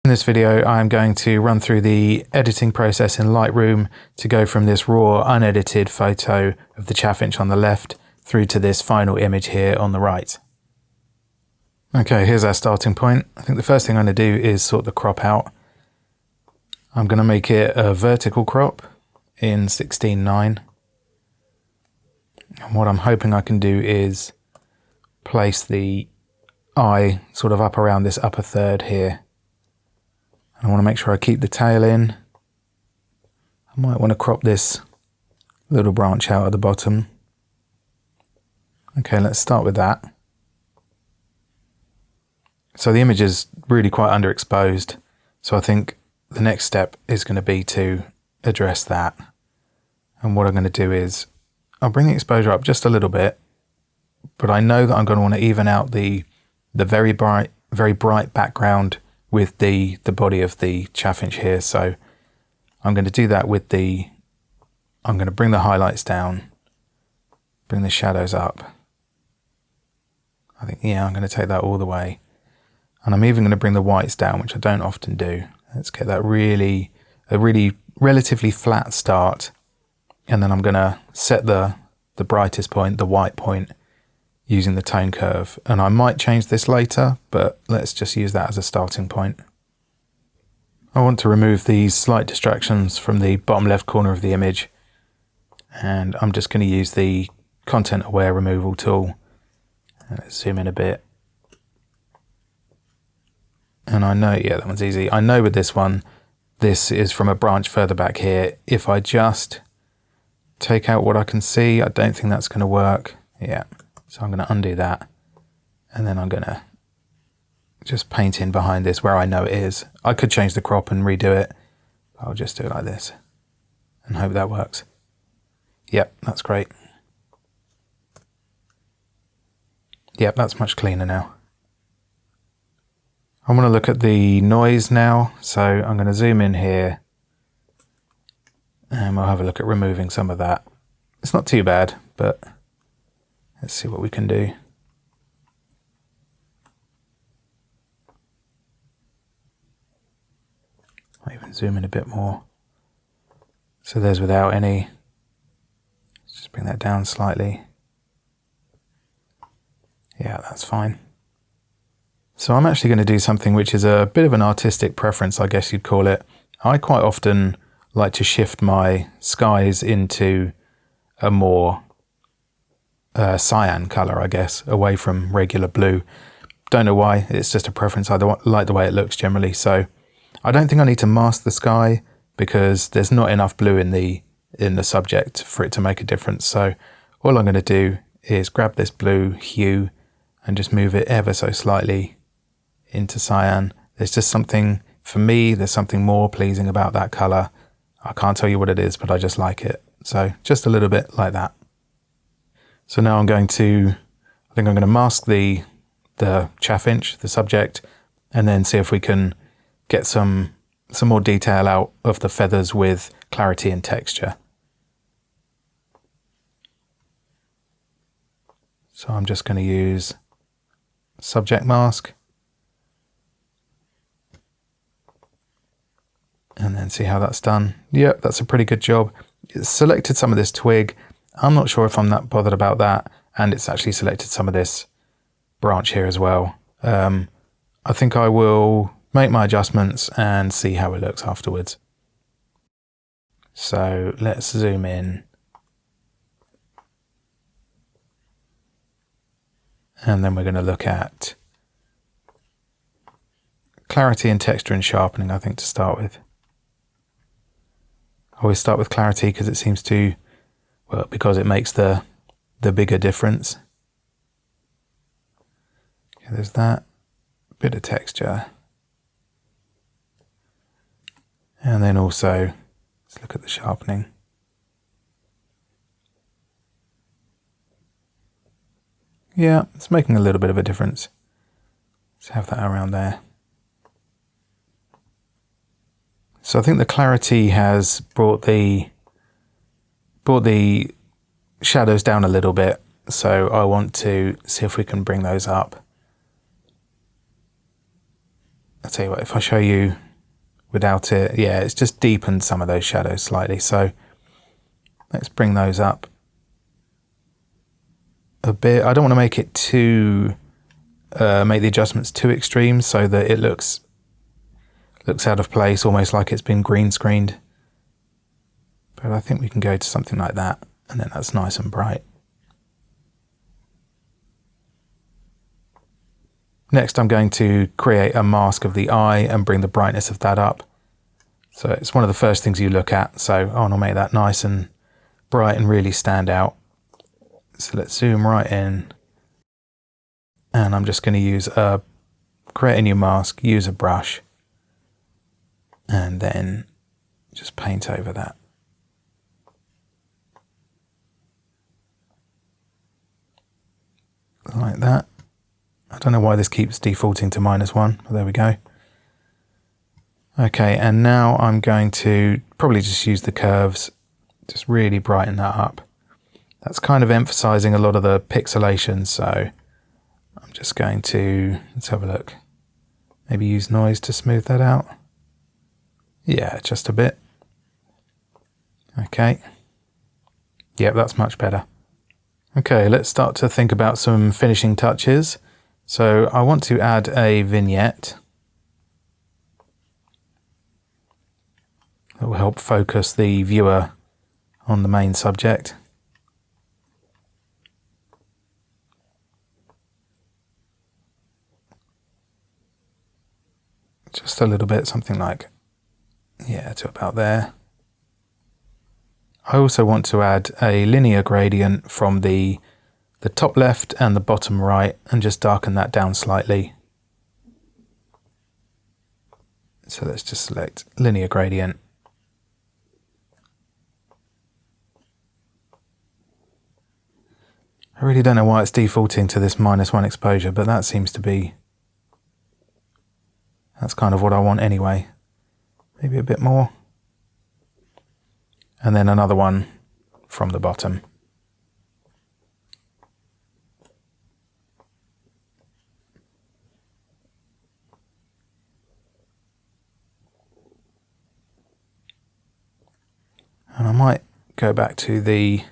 In this video, I'm going to run through the editing process in Lightroom to go from this raw, unedited photo of the Chaffinch on the left through to this final image here on the right. Okay, here's our starting point. I think the first thing I'm going to do is sort the crop out. I'm going to make it a vertical crop in 16:9. And what I'm hoping I can do is place the eye sort of up around this upper third here. I want to make sure I keep the tail in. I might want to crop this little branch out at the bottom. Okay, let's start with that. So the image is really quite underexposed, so I think the next step is going to be to address that. And what I'm going to do is I'll bring the exposure up just a little bit, but I know that I'm going to want to even out the very bright background with the body of the Chaffinch here. So I'm going to do that with I'm going to bring the highlights down, bring the shadows up. I think, yeah, I'm going to take that all the way. And I'm even going to bring the whites down, which I don't often do. Let's get that a really relatively flat start. And then I'm going to set the brightest point, the white point, using the tone curve. And I might change this later, but let's just use that as a starting point. I want to remove these slight distractions from the bottom left corner of the image. And I'm just going to use the content aware removal tool. And let's zoom in a bit. And I know, yeah, that one's easy. I know with this one, this is from a branch further back here. If I just take out what I can see, I don't think that's going to work. Yeah. So I'm going to undo that, and then I'm going to just paint in behind this where I know it is. I could change the crop and redo it, but I'll just do it like this and hope that works. Yep, that's great. Yep, that's much cleaner now. I want to look at the noise now, so I'm going to zoom in here and we'll have a look at removing some of that. It's not too bad, but let's see what we can do. I'll even zoom in a bit more. So there's without any. Let's just bring that down slightly. Yeah, that's fine. So I'm actually going to do something which is a bit of an artistic preference, I guess you'd call it. I quite often like to shift my skies into a more cyan colour, I guess, away from regular blue. Don't know why, it's just a preference. I like the way it looks generally. So I don't think I need to mask the sky because there's not enough blue in the subject for it to make a difference. So all I'm going to do is grab this blue hue and just move it ever so slightly into cyan. There's just something, for me, there's something more pleasing about that colour. I can't tell you what it is, but I just like it. So just a little bit like that. So now I think I'm going to mask the Chaffinch, the subject, and then see if we can get some more detail out of the feathers with clarity and texture. So I'm just going to use subject mask and then see how that's done. Yep, that's a pretty good job. It's selected some of this twig. I'm not sure if I'm that bothered about that, and it's actually selected some of this branch here as well. I think I will make my adjustments and see how it looks afterwards. So let's zoom in. And then we're going to look at clarity and texture and sharpening, I think, to start with. I always start with clarity because it seems to, well, because it makes the bigger difference. Okay, there's that bit of texture. And then also, let's look at the sharpening. Yeah, it's making a little bit of a difference. Let's have that around there. So I think the clarity has brought the shadows down a little bit. So I want to see if we can bring those up. I'll tell you what, if I show you without it, yeah, it's just deepened some of those shadows slightly. So let's bring those up a bit. I don't want to make it too, make the adjustments too extreme so that it looks out of place, almost like it's been green screened. But I think we can go to something like that, and then that's nice and bright. Next, I'm going to create a mask of the eye and bring the brightness of that up. So it's one of the first things you look at. So I want to make that nice and bright and really stand out. So let's zoom right in. And I'm just going to use create a new mask, use a brush, and then just paint over that. Like that. I don't know why this keeps defaulting to -1, but there we go. Okay, and now I'm going to probably just use the curves, just really brighten that up. That's kind of emphasizing a lot of the pixelation, so I'm just going to, let's have a look, maybe use noise to smooth that out. Yeah, just a bit. Okay. Yep, that's much better. Okay, let's start to think about some finishing touches. So I want to add a vignette that will help focus the viewer on the main subject. Just a little bit, something like, yeah, to about there. I also want to add a linear gradient from the top left and the bottom right and just darken that down slightly. So let's just select linear gradient. I really don't know why it's defaulting to this -1 exposure, but that seems to be, that's kind of what I want anyway. Maybe a bit more. And then another one from the bottom. And I might go back to the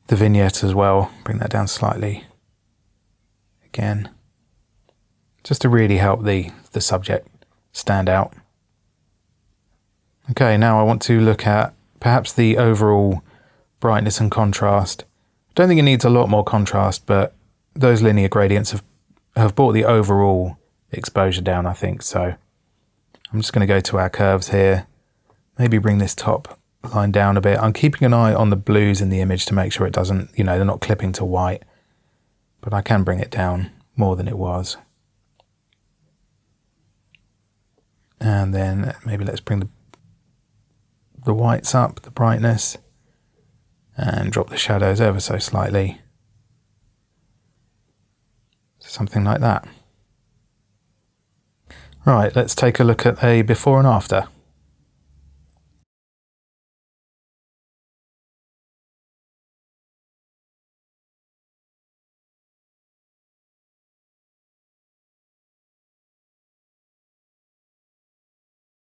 vignette as well, bring that down slightly again, just to really help the subject stand out. Okay, now I want to look at perhaps the overall brightness and contrast. I don't think it needs a lot more contrast, but those linear gradients have brought the overall exposure down, I think. So I'm just going to go to our curves here, maybe bring this top line down a bit. I'm keeping an eye on the blues in the image to make sure it doesn't, you know, they're not clipping to white, but I can bring it down more than it was. And then maybe let's bring the whites up, the brightness, and drop the shadows ever so slightly. Something like that. Right, let's take a look at a before and after.